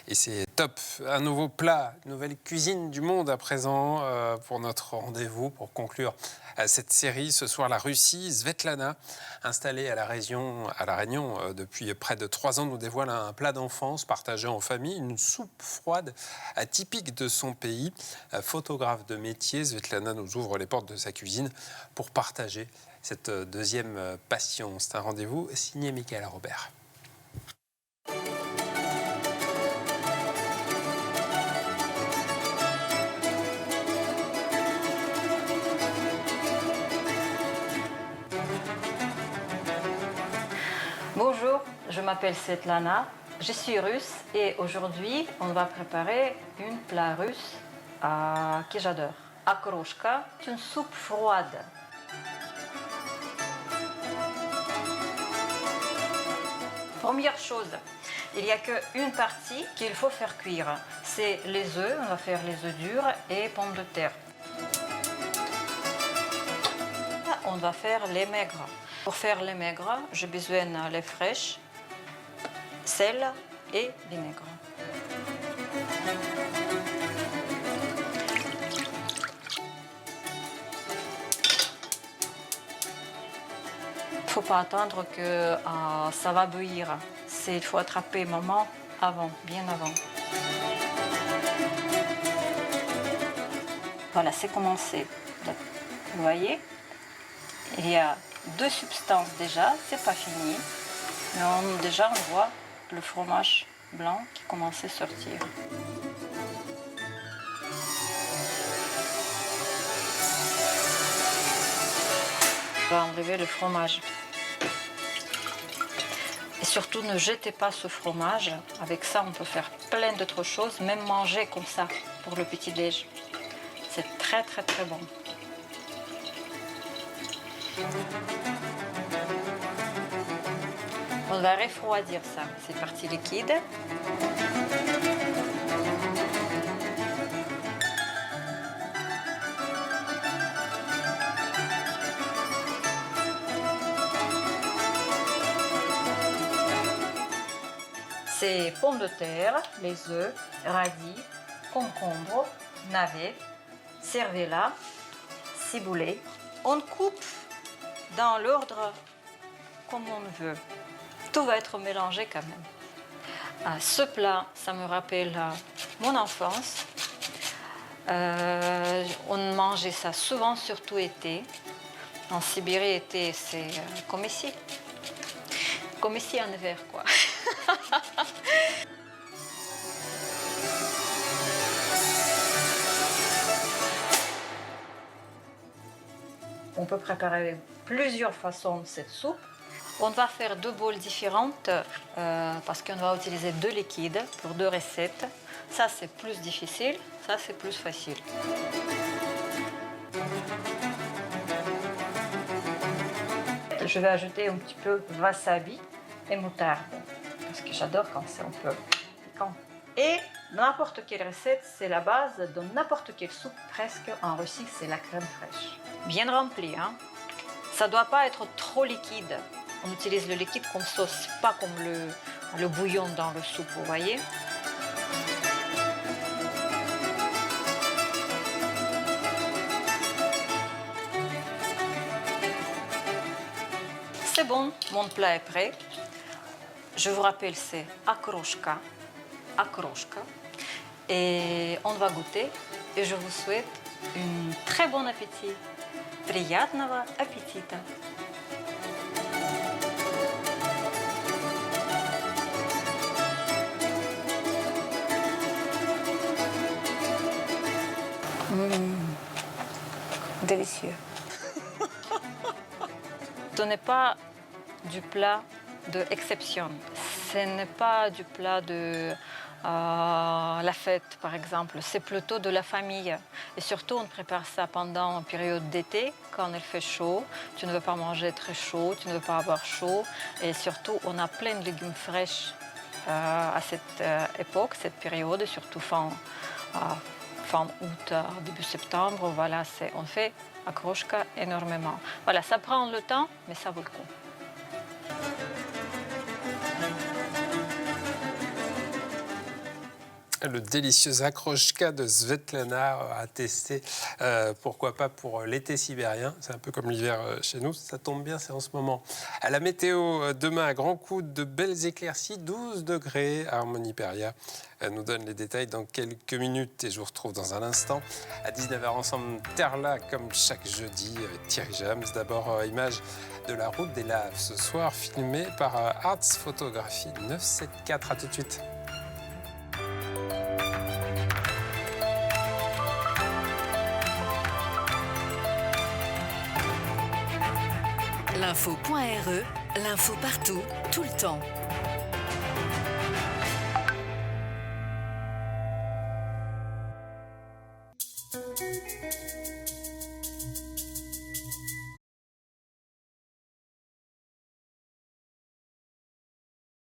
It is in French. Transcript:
Et c'est top. Un nouveau plat, une nouvelle cuisine du monde à présent pour notre rendez-vous, pour conclure cette série. Ce soir, la Russie, Svetlana, installée à La Réunion depuis près de 3 ans, nous dévoile un plat d'enfance partagé en famille, une soupe froide atypique de son pays. Photographe de métier, Svetlana nous ouvre les portes de sa cuisine pour partager cette deuxième passion. C'est un rendez-vous signé Michael Robert. Bonjour, je m'appelle Svetlana, je suis russe et aujourd'hui on va préparer un plat russe que j'adore. Akroshka, c'est une soupe froide. Première chose, il n'y a qu'une partie qu'il faut faire cuire, c'est les œufs, on va faire les œufs durs et pommes de terre. On va faire les maigres. Pour faire les maigres, j'ai besoin de lait fraîche, sel et vinaigre. Il ne faut pas attendre que ça va bouillir. Il faut attraper le moment avant, bien avant. Voilà, c'est commencé. Vous voyez, il y a 2 substances déjà, c'est pas fini. Mais déjà on voit le fromage blanc qui commence à sortir. On va enlever le fromage. Et surtout ne jetez pas ce fromage. Avec ça on peut faire plein d'autres choses, même manger comme ça pour le petit-déj. C'est très très très bon. On va refroidir ça, c'est partie liquide. C'est pommes de terre, les œufs, radis, concombre, navets, cervelas, ciboulée. On coupe dans l'ordre comme on veut. Tout va être mélangé quand même. Ce plat, ça me rappelle mon enfance. On mangeait ça souvent, surtout été. En Sibérie, été, c'est comme ici. Comme ici en hiver, quoi. On peut préparer plusieurs façons cette soupe. On va faire 2 bowls différentes parce qu'on va utiliser 2 liquides pour 2 recettes. Ça, c'est plus difficile, ça, c'est plus facile. Je vais ajouter un petit peu de wasabi et moutarde parce que j'adore quand c'est un peu piquant. Et n'importe quelle recette, c'est la base de n'importe quelle soupe presque en Russie, c'est la crème fraîche. Bien remplie, hein. Ça ne doit pas être trop liquide. On utilise le liquide comme sauce, pas comme le bouillon dans le soupe, vous voyez. C'est bon, mon plat est prêt. Je vous rappelle, c'est akroshka. Et on va goûter. Et je vous souhaite un très bon appétit. Приятного аппетита! Délicieux. Ce n'est pas du plat d'exception. Ce n'est pas du plat de la fête, par exemple. C'est plutôt de la famille. Et surtout, on prépare ça pendant une période d'été, quand il fait chaud. Tu ne veux pas manger très chaud, tu ne veux pas avoir chaud. Et surtout, on a plein de légumes fraîches à cette époque, cette période, surtout fin août, début septembre. Voilà, on fait akroshka énormément. Voilà, ça prend le temps, mais ça vaut le coup. Le délicieux akrochka de Svetlana à tester, pourquoi pas pour l'été sibérien. C'est un peu comme l'hiver chez nous, ça tombe bien, c'est en ce moment. À la météo, demain, à grands coups de belles éclaircies, 12 degrés, Harmonie Peria nous donne les détails dans quelques minutes et je vous retrouve dans un instant à 19h ensemble, Terre-là, comme chaque jeudi avec Thierry Jams. D'abord, image de la route des Laves ce soir, filmée par Arts Photographie 974. À tout de suite. L'info.re, l'info partout, tout le temps.